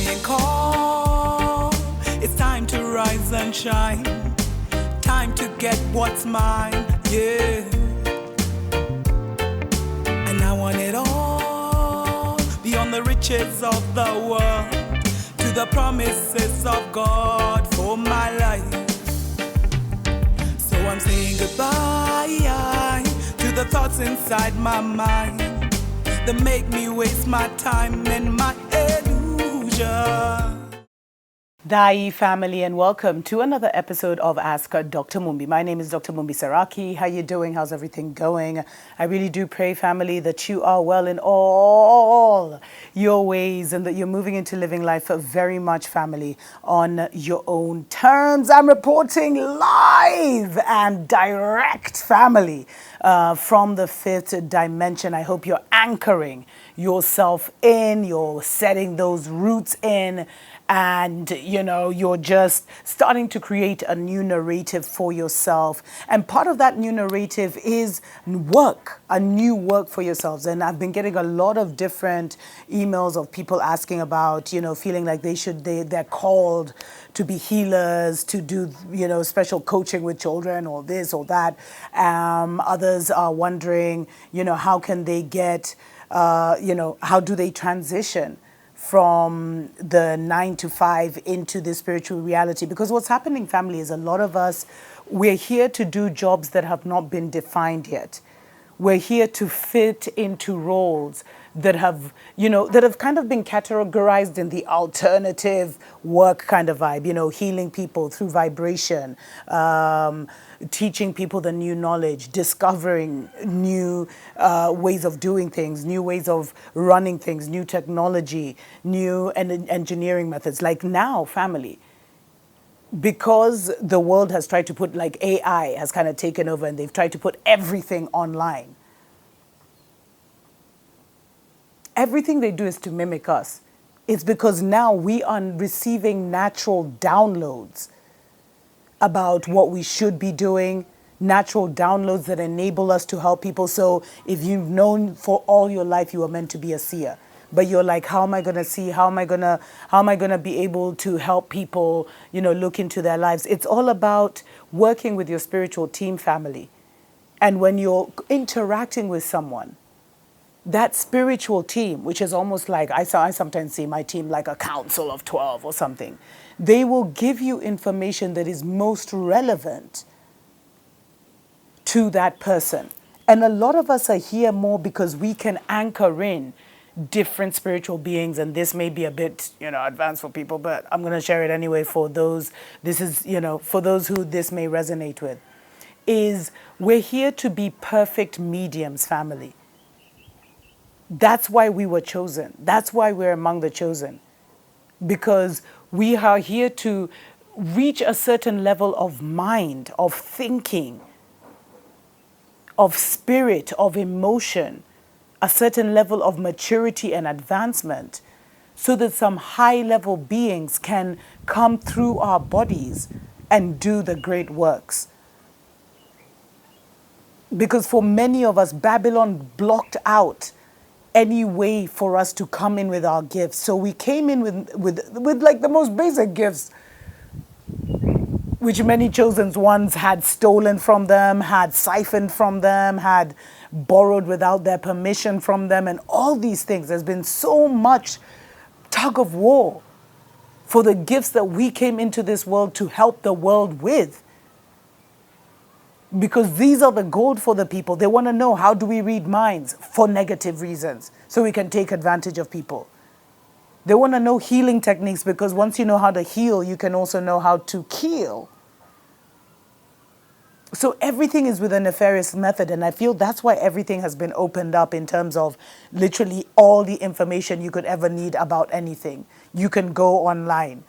saying, call, it's time to rise and shine, time to get what's mine, yeah. And I want it all, beyond the riches of the world, to the promises of God for my life. So I'm saying goodbye to the thoughts inside my mind that make me waste my time in my illusion. Dai family, and welcome to another episode of Ask Dr. Mumbi. My name is Dr. Mumbi Saraki. How you doing? How's everything going? I really do pray, family, that you are well in all your ways and that you're moving into living life very much, family, on your own terms. I'm reporting live and direct, family, from the fifth dimension. I hope you're anchoring yourself in, you're setting those roots in, and you're just starting to create a new narrative for yourself. And part of that new narrative is work, a new work for yourselves. And I've been getting a lot of different emails of people asking about, feeling like they're called to be healers, to do, special coaching with children or this or that. Others are wondering, how can they get, how do they transition from the 9 to 5 into the spiritual reality? Because what's happening, family, is a lot of us, we're here to do jobs that have not been defined yet. We're here to fit into roles that have, that have kind of been categorized in the alternative work kind of vibe, healing people through vibration, teaching people the new knowledge, discovering new ways of doing things, new ways of running things, new technology, new engineering methods. Like now, family, because the world has tried to put, like, AI has kind of taken over and they've tried to put everything online. Everything they do is to mimic us. It's because now we are receiving natural downloads about what we should be doing, natural downloads that enable us to help people. So if you've known for all your life you were meant to be a seer, but you're like, how am I going to see? How am I going to be able to help people, look into their lives? It's all about working with your spiritual team, family. And when you're interacting with someone, that spiritual team, which is almost like, I sometimes see my team like a council of 12 or something, they will give you information that is most relevant to that person. And a lot of us are here more because we can anchor in different spiritual beings, and this may be a bit, advanced for people, but I'm going to share it anyway for those, for those who this may resonate with, is we're here to be perfect mediums, family. That's why we were chosen. That's why we're among the chosen. Because we are here to reach a certain level of mind, of thinking, of spirit, of emotion, a certain level of maturity and advancement, so that some high-level beings can come through our bodies and do the great works. Because for many of us, Babylon blocked out any way for us to come in with our gifts. So we came in with like the most basic gifts, which many chosen ones had stolen from them, had siphoned from them, had borrowed without their permission from them, and all these things. There's been so much tug of war for the gifts that we came into this world to help the world with. Because these are the gold for the people. They want to know, how do we read minds for negative reasons so we can take advantage of people. They want to know healing techniques, because once you know how to heal, you can also know how to kill. So everything is with a nefarious method, and I feel that's why everything has been opened up in terms of literally all the information you could ever need about anything. You can go online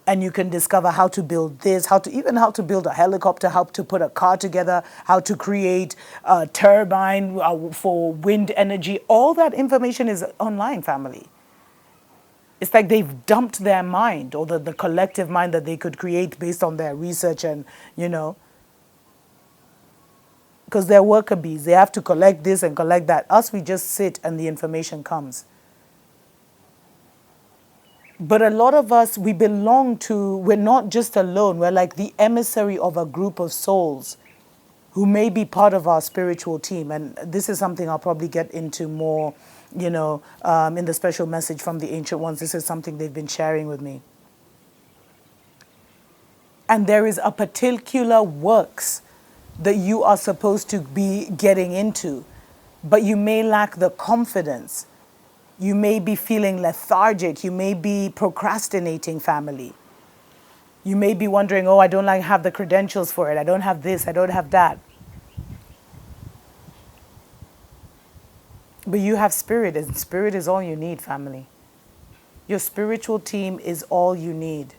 and you can discover how to build this, how to build a helicopter, how to put a car together, how to create a turbine for wind energy. All that information is online, family. It's like they've dumped their mind, or the collective mind that they could create based on their research and, because they're worker bees. They have to collect this and collect that. Us, we just sit and the information comes. But a lot of us, we're not just alone. We're like the emissary of a group of souls who may be part of our spiritual team. And this is something I'll probably get into more, in the special message from the Ancient Ones. This is something they've been sharing with me. And there is a particular works that you are supposed to be getting into, but you may lack the confidence. You may be feeling lethargic. You may be procrastinating, family. You may be wondering, oh, I don't have the credentials for it. I don't have this. I don't have that. But you have spirit, and spirit is all you need, family. Your spiritual team is all you need.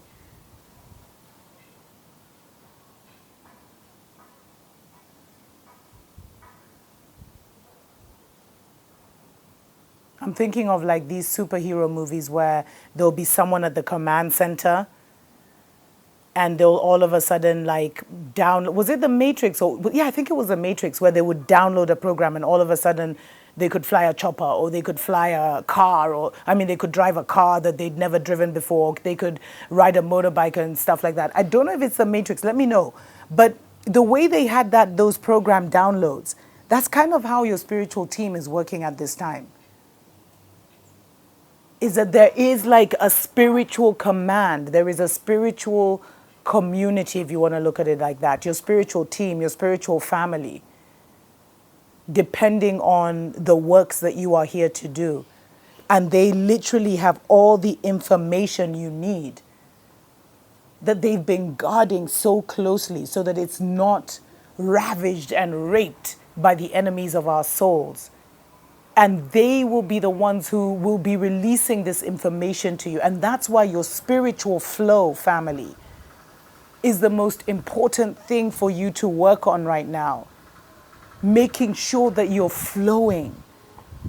I'm thinking of like these superhero movies where there'll be someone at the command center and they'll all of a sudden like download. Was it the Matrix? Yeah, I think it was the Matrix where they would download a program and all of a sudden they could fly a chopper, or they could fly a car, they could drive a car that they'd never driven before. They could ride a motorbike and stuff like that. I don't know if it's the Matrix. Let me know. But the way they had those program downloads, that's kind of how your spiritual team is working at this time. Is that there is like a spiritual command. There is a spiritual community, if you want to look at it like that. Your spiritual team, your spiritual family, depending on the works that you are here to do. And they literally have all the information you need that they've been guarding so closely so that it's not ravaged and raped by the enemies of our souls. And they will be the ones who will be releasing this information to you. And that's why your spiritual flow, family, is the most important thing for you to work on right now. Making sure that you're flowing,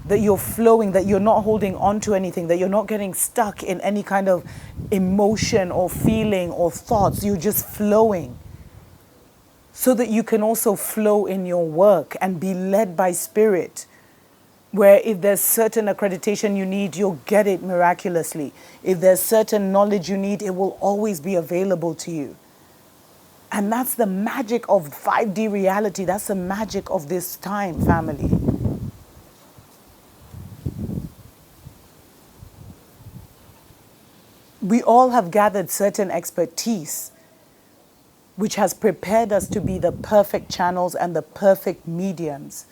that you're not holding on to anything, that you're not getting stuck in any kind of emotion or feeling or thoughts. You're just flowing so that you can also flow in your work and be led by spirit. Where if there's certain accreditation you need, you'll get it miraculously. If there's certain knowledge you need, it will always be available to you. And that's the magic of 5D reality. That's the magic of this time, family. We all have gathered certain expertise, which has prepared us to be the perfect channels and the perfect mediums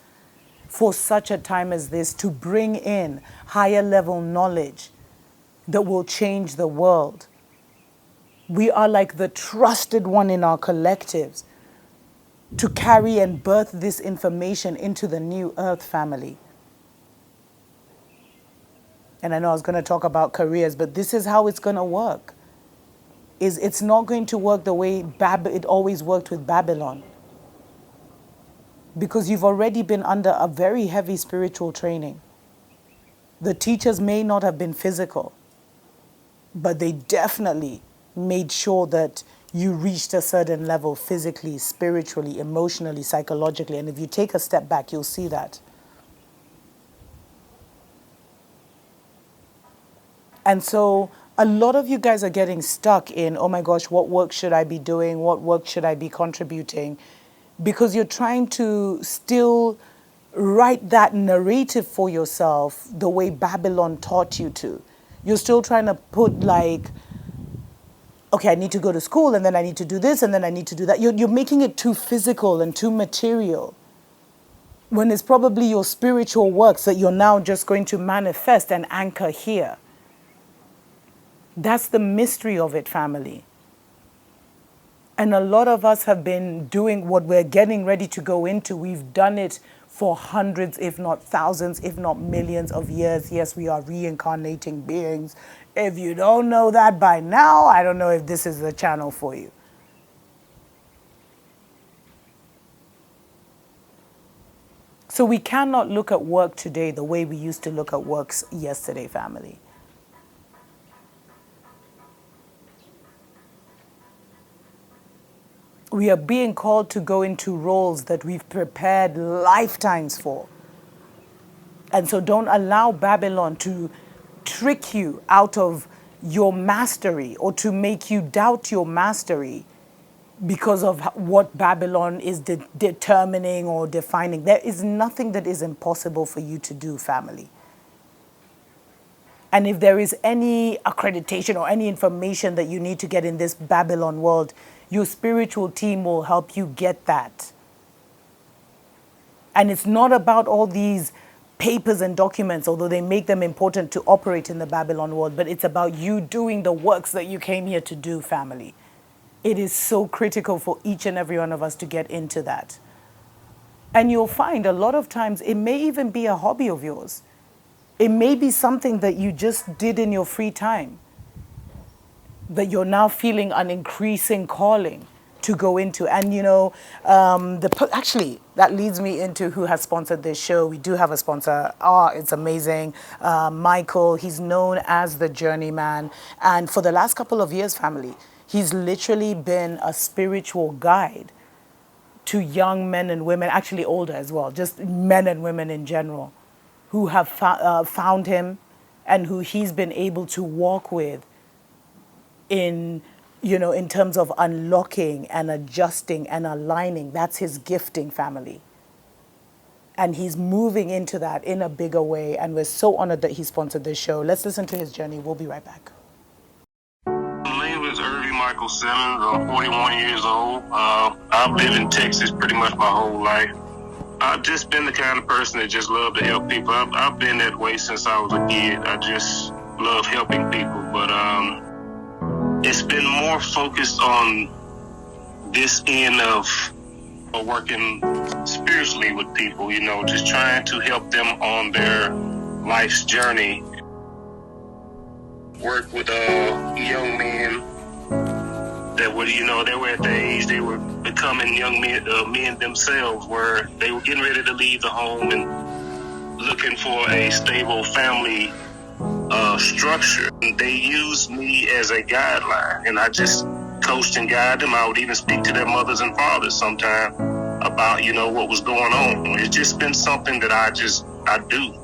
for such a time as this, to bring in higher level knowledge that will change the world. We are like the trusted one in our collectives to carry and birth this information into the new earth, family. And I know I was going to talk about careers, but this is how it's going to work. It's not going to work the way it always worked with Babylon. Because you've already been under a very heavy spiritual training. The teachers may not have been physical, but they definitely made sure that you reached a certain level physically, spiritually, emotionally, psychologically. And if you take a step back, you'll see that. And so a lot of you guys are getting stuck in, oh my gosh, what work should I be doing? What work should I be contributing? Because you're trying to still write that narrative for yourself the way Babylon taught you to. You're still trying to put like, okay, I need to go to school and then I need to do this and then I need to do that. You're making it too physical and too material, when it's probably your spiritual works that you're now just going to manifest and anchor here. That's the mystery of it, family. And a lot of us have been doing what we're getting ready to go into. We've done it for hundreds, if not thousands, if not millions of years. Yes, we are reincarnating beings. If you don't know that by now, I don't know if this is the channel for you. So we cannot look at work today the way we used to look at works yesterday, family. We are being called to go into roles that we've prepared lifetimes for. And so don't allow Babylon to trick you out of your mastery or to make you doubt your mastery because of what Babylon is determining or defining. There is nothing that is impossible for you to do, family. And if there is any accreditation or any information that you need to get in this Babylon world, your spiritual team will help you get that. And it's not about all these papers and documents, although they make them important to operate in the Babylon world, but it's about you doing the works that you came here to do, family. It is so critical for each and every one of us to get into that. And you'll find a lot of times it may even be a hobby of yours. It may be something that you just did in your free time, that you're now feeling an increasing calling to go into. And actually, that leads me into who has sponsored this show. We do have a sponsor. It's amazing. Michael, he's known as the Journeyman. And for the last couple of years, family, he's literally been a spiritual guide to young men and women, actually older as well, just men and women in general, who have found him and who he's been able to walk with in terms of unlocking and adjusting and aligning. That's his gifting, family. And he's moving into that in a bigger way. And we're so honored that he sponsored this show. Let's listen to his journey. We'll be right back. My name is Irving Michael Simmons. I'm 41 years old. I've lived in Texas pretty much my whole life. I've just been the kind of person that just love to help people. I've been that way since I was a kid. I just love helping people. But it's been more focused on this end of working spiritually with people, just trying to help them on their life's journey. Work with young men that were, they were at the age they were becoming young men themselves, where they were getting ready to leave the home and looking for a stable family structure. They used me as a guideline, and I just coached and guided them. I would even speak to their mothers and fathers sometimes about, what was going on. It's just been something that I do.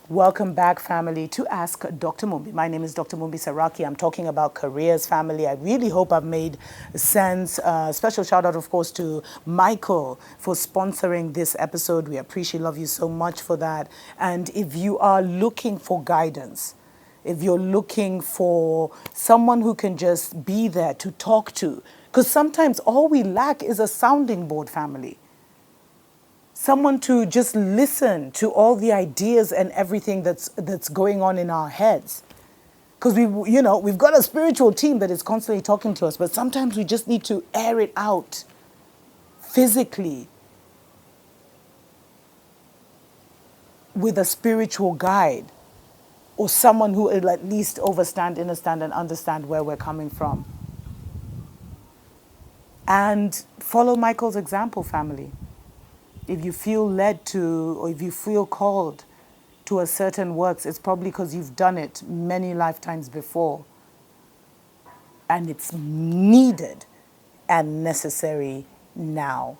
Welcome back, family, to Ask Dr. Mumbi. My name is Dr. Mumbi Saraki. I'm talking about careers, family. I really hope I've made sense. Special shout out, of course, to Michael for sponsoring this episode. We appreciate, love you so much for that. And if you are looking for guidance, if you're looking for someone who can just be there to talk to, because sometimes all we lack is a sounding board, family. Someone to just listen to all the ideas and everything that's going on in our heads. Because we've got a spiritual team that is constantly talking to us, but sometimes we just need to air it out physically with a spiritual guide or someone who will at least understand and understand where we're coming from. And follow Michael's example, family. If you feel led to, or if you feel called to a certain works, it's probably because you've done it many lifetimes before. And it's needed and necessary now.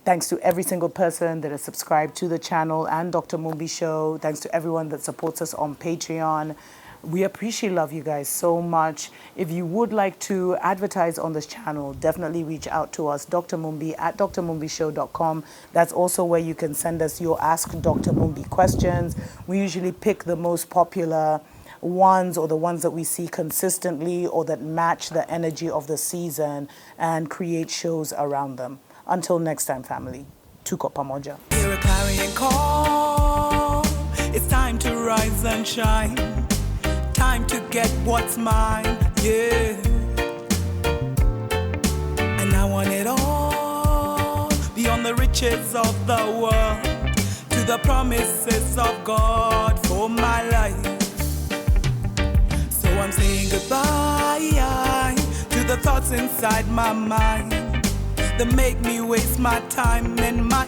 Thanks to every single person that has subscribed to the channel and Dr. Mumbi Show. Thanks to everyone that supports us on Patreon. We appreciate, love you guys so much. If you would like to advertise on this channel, definitely reach out to us, Dr. Mumbi at drmumbishow.com. That's also where you can send us your Ask Dr. Mumbi questions. We usually pick the most popular ones or the ones that we see consistently or that match the energy of the season and create shows around them. Until next time, family. Tuko pamoja. Hear a clarion call. It's time to rise and shine. Time to get what's mine, yeah. And I want it all, beyond the riches of the world, to the promises of God for my life. So I'm saying goodbye to the thoughts inside my mind that make me waste my time and my